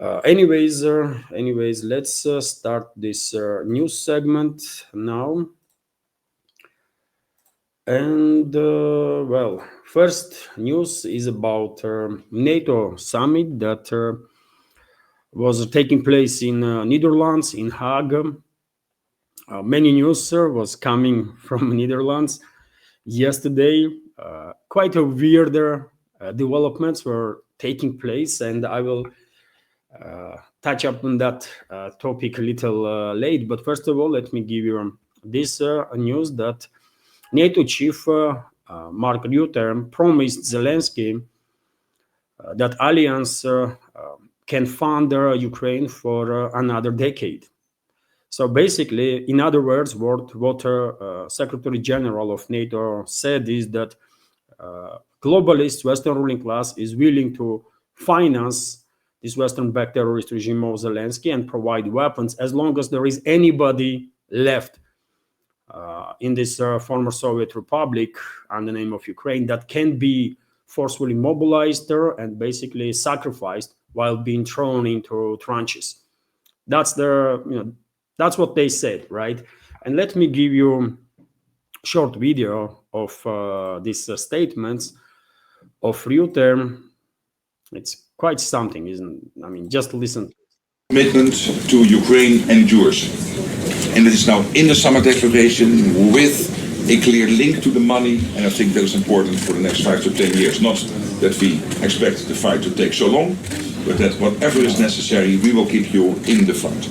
Anyways, let's start this news segment now. And well, first news is about NATO summit that was taking place in Netherlands, in Hague. Many news was coming from Netherlands yesterday. Quite a weirder developments were taking place, and I will touch up on that topic a little late. But first of all, let me give you this news that NATO chief Mark Rutte promised Zelensky that alliance can fund Ukraine for another decade. So basically, in other words, what Secretary General of NATO said is that globalist Western ruling class is willing to finance this Western-backed terrorist regime of Zelensky and provide weapons as long as there is anybody left in this former Soviet republic under the name of Ukraine that can be forcefully mobilized and basically sacrificed while being thrown into trenches. That's that's what they said, right? And let me give you a short video of these statements of Rutte. It's quite something, isn't it? I mean, just listen. Commitment to Ukraine endures. And it is now in the summit declaration with a clear link to the money, and I think that is important for the next 5 to 10 years. Not that we expect the fight to take so long, but that whatever is necessary, we will keep you in the fight.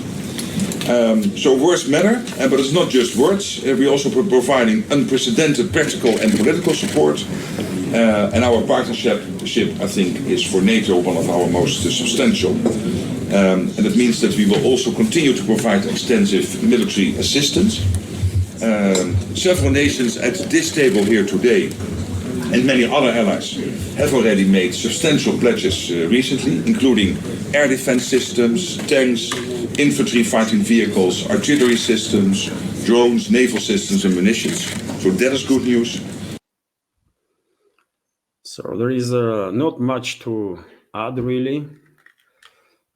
So words matter, but it's not just words. We're also providing unprecedented practical and political support. And our partnership, I think, is for NATO one of our most substantial. And it means that we will also continue to provide extensive military assistance. Several nations at this table here today, and many other allies, have already made substantial pledges recently, including air defense systems, tanks, infantry fighting vehicles, artillery systems, drones, naval systems and munitions. So that is good news. So there is not much to add really.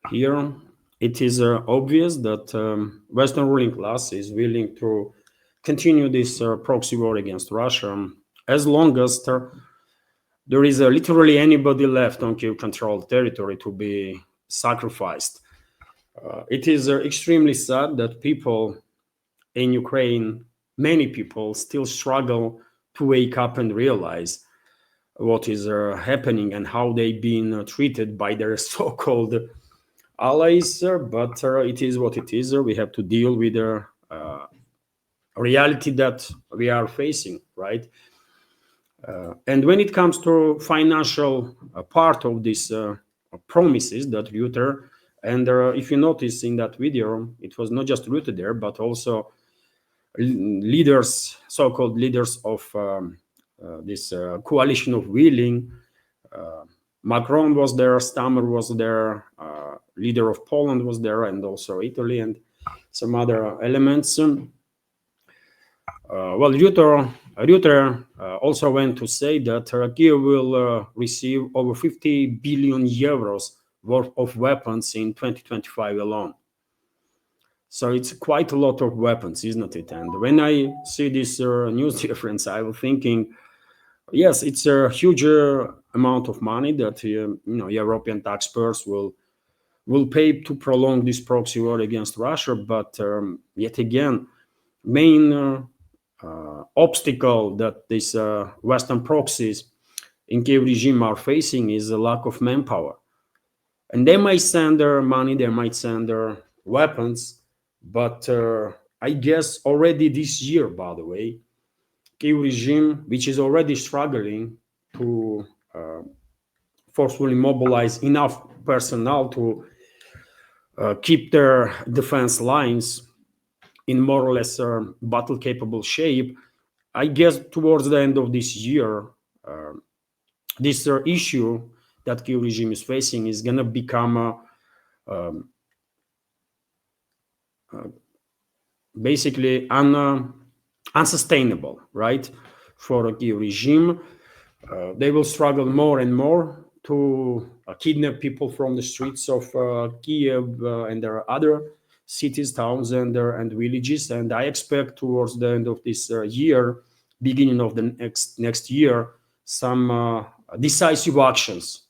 Here it is obvious that Western ruling class is willing to continue this proxy war against Russia as long as there is literally anybody left on Kyiv-controlled territory to be sacrificed. It is extremely sad that people in Ukraine, many people, still struggle to wake up and realize what is happening and how they've been treated by their so-called allies. But it is what it is. We have to deal with the reality that we are facing, right? And when it comes to financial part of these promises that Rutte, and if you notice in that video, it was not just Rutte there, but also leaders, so-called leaders of this coalition of willing. Macron was there, Stammer was there, leader of Poland was there, and also Italy and some other elements. Well, Rutte also went to say that Kyiv will receive over 50 billion euros worth of weapons in 2025 alone. So it's quite a lot of weapons, isn't it? And when I see this news difference, I was thinking, yes, it's a huge amount of money that European taxpayers will pay to prolong this proxy war against Russia. But yet again, main obstacle that these Western proxies in Kyiv regime are facing is a lack of manpower. And they might send their money, they might send their weapons, but I guess already this year, by the way, Kyiv regime, which is already struggling to forcefully mobilize enough personnel to keep their defense lines in more or less battle-capable shape, I guess towards the end of this year, this issue that Kyiv regime is facing is going to become basically unsustainable, right? For a Kyiv regime, they will struggle more and more to kidnap people from the streets of Kiev and there are other cities, towns, and villages. And I expect towards the end of this year, beginning of the next year, some decisive actions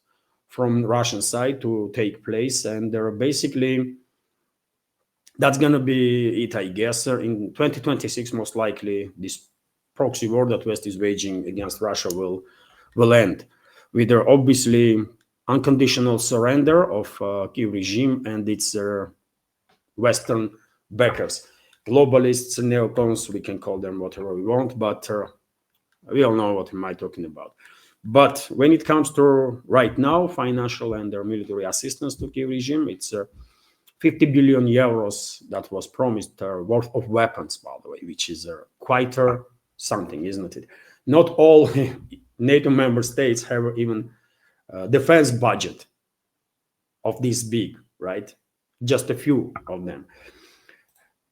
from Russian side to take place. And basically, that's going to be it, I guess. In 2026, most likely, this proxy war that West is waging against Russia will end with their obviously unconditional surrender of Kiev regime and its Western backers, globalists, neocons. We can call them whatever we want, but we all know what am I talking about. But when it comes to right now, financial and military assistance to Kiev regime, it's 50 billion euros that was promised worth of weapons, by the way, which is quite something, isn't it? Not all NATO member states have even defense budget of this big, right? Just a few of them.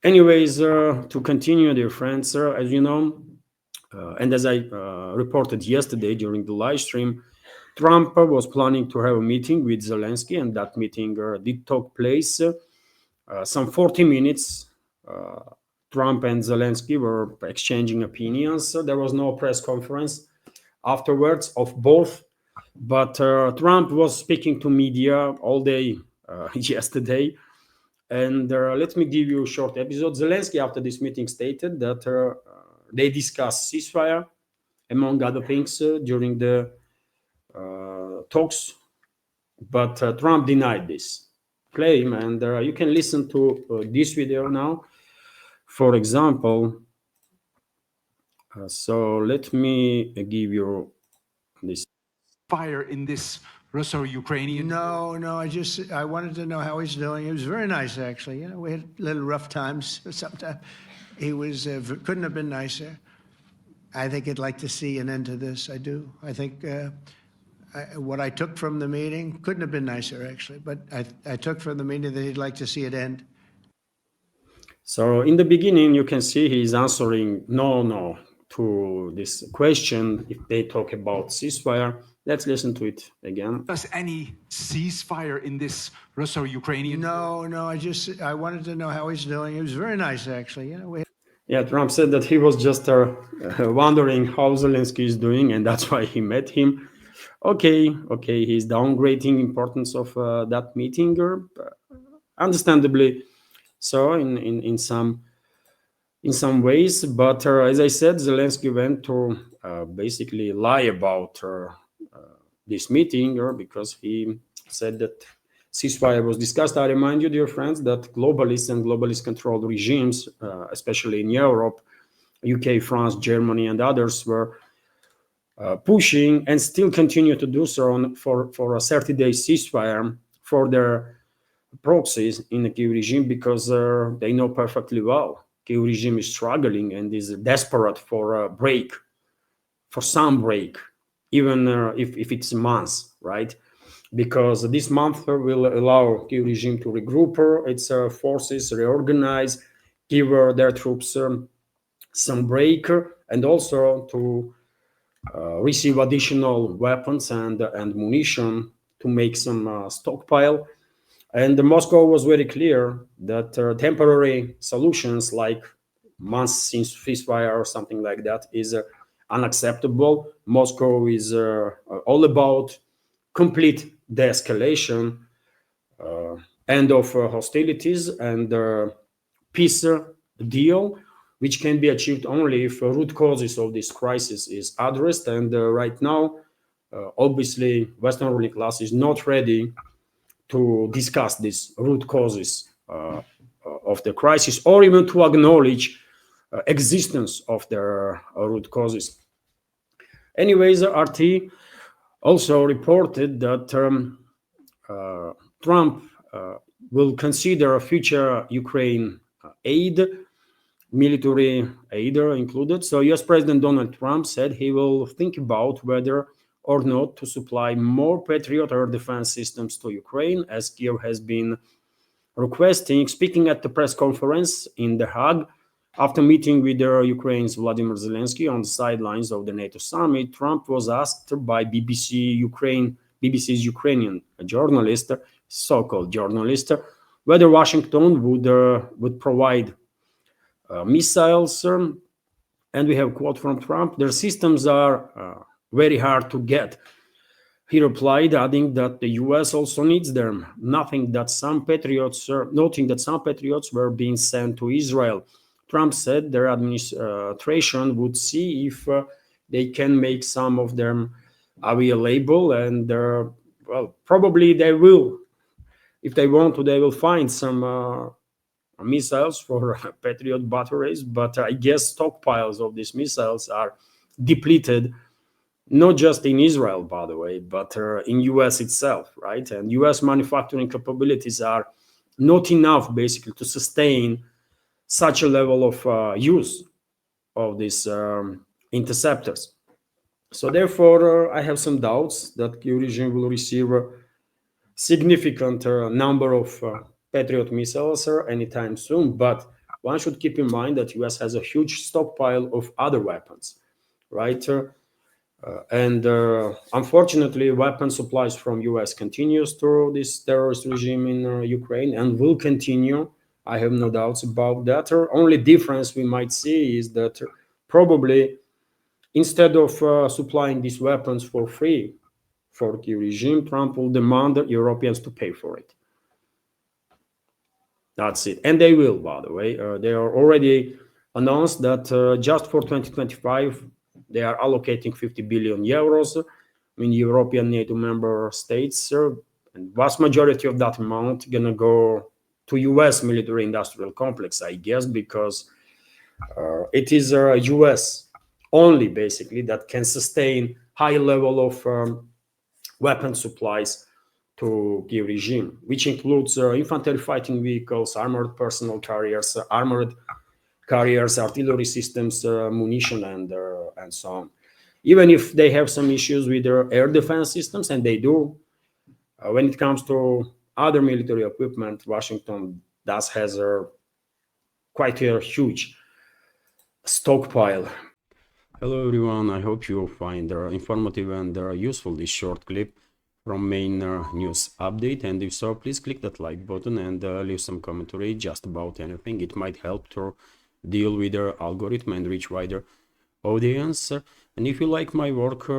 Anyways, to continue, dear friends, as you know, and as I reported yesterday during the live stream, Trump was planning to have a meeting with Zelensky, and that meeting did take place. Some 40 minutes, Trump and Zelensky were exchanging opinions. There was no press conference afterwards of both, but Trump was speaking to media all day yesterday. And let me give you a short episode. Zelensky, after this meeting, stated that they discussed ceasefire, among other things, during the talks, but Trump denied this claim. And you can listen to this video now, for example. So let me give you this. Fire in this Russo-Ukrainian. No, I wanted to know how he's doing. He was very nice, actually. You know, we had little rough times sometimes. He was couldn't have been nicer. I think he'd like to see an end to this. I do. I think what I took from the meeting couldn't have been nicer, actually. But I took from the meeting that he'd like to see it end. So in the beginning, you can see he's answering no to this question if they talk about ceasefire. Let's listen to it again. Does any ceasefire in this Russo-Ukrainian? No, I wanted to know how he's doing. He was very nice, actually. You know, Yeah, Trump said that he was just wondering how Zelensky is doing, and that's why he met him. Okay, he's downgrading importance of that meeting, understandably so in some ways. But as I said, Zelensky went to basically lie about this meeting, because he said that ceasefire was discussed. I remind you, dear friends, that globalists and globalist-controlled regimes, especially in Europe, UK, France, Germany, and others, were pushing and still continue to do so for a 30-day ceasefire for their proxies in the Kyiv regime, because they know perfectly well Kyiv regime is struggling and is desperate for a break, for some break, even if it's months, right? Because this month will allow Kyiv regime to regroup its forces, reorganize, give their troops some break, and also to receive additional weapons and munition to make some stockpile. And Moscow was very clear that temporary solutions like months since ceasefire or something like that is unacceptable. Moscow is all about complete de-escalation, end of hostilities, and peace deal, which can be achieved only if root causes of this crisis is addressed. And right now, obviously, Western ruling class is not ready to discuss these root causes of the crisis, or even to acknowledge existence of their root causes. Anyways, RT also reported that Trump will consider future Ukraine aid, military aid included. So US President Donald Trump said he will think about whether or not to supply more Patriot air defense systems to Ukraine, as Kiev has been requesting. Speaking at the press conference in The Hague, after meeting with Ukraine's Vladimir Zelensky on the sidelines of the NATO summit, Trump was asked by BBC Ukraine BBC's Ukrainian journalist, so-called journalist, whether Washington would provide missiles. And we have a quote from Trump: "Their systems are very hard to get." He replied, adding that the US also needs them, noting that some patriots were being sent to Israel. Trump said their administration would see if they can make some of them available, and well, probably they will. If they want to, they will find some missiles for Patriot batteries, but I guess stockpiles of these missiles are depleted, not just in Israel, by the way, but in US itself, right? And US manufacturing capabilities are not enough, basically, to sustain such a level of use of these interceptors. So therefore, I have some doubts that the regime will receive a significant number of Patriot missiles anytime soon. But one should keep in mind that US has a huge stockpile of other weapons, right? And unfortunately, weapon supplies from US continues through this terrorist regime in Ukraine and will continue. I have no doubts about that. The only difference we might see is that probably instead of supplying these weapons for free for the regime, Trump will demand Europeans to pay for it. That's it. And they will, by the way. They are already announced that just for 2025, they are allocating 50 billion euros in European NATO member states. And vast majority of that amount going to go to US military industrial complex, I guess, because it is US only, basically, that can sustain high level of weapon supplies to the regime, which includes infantry fighting vehicles, armored personnel carriers, artillery systems, munition, and so on. Even if they have some issues with their air defense systems, and they do, when it comes to other military equipment, Washington has quite a huge stockpile. Hello everyone, I hope you find informative and useful this short clip from main news update, and if so, please click that like button and leave some commentary just about anything. It might help to deal with the algorithm and reach wider audience. And if you like my work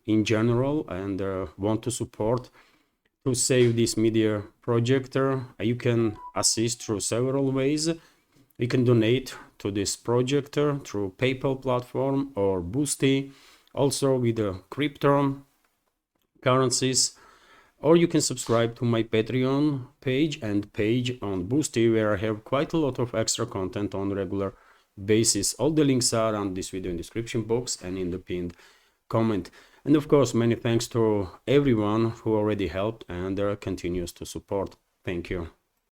in general and want to support to save this media project, you can assist through several ways. You can donate to this project through PayPal platform or Boosty, also with the crypto currencies, or you can subscribe to my Patreon page and page on Boosty, where I have quite a lot of extra content on regular basis. All the links are on this video in description box and in the pinned comment. And of course, many thanks to everyone who already helped and continues to support. Thank you.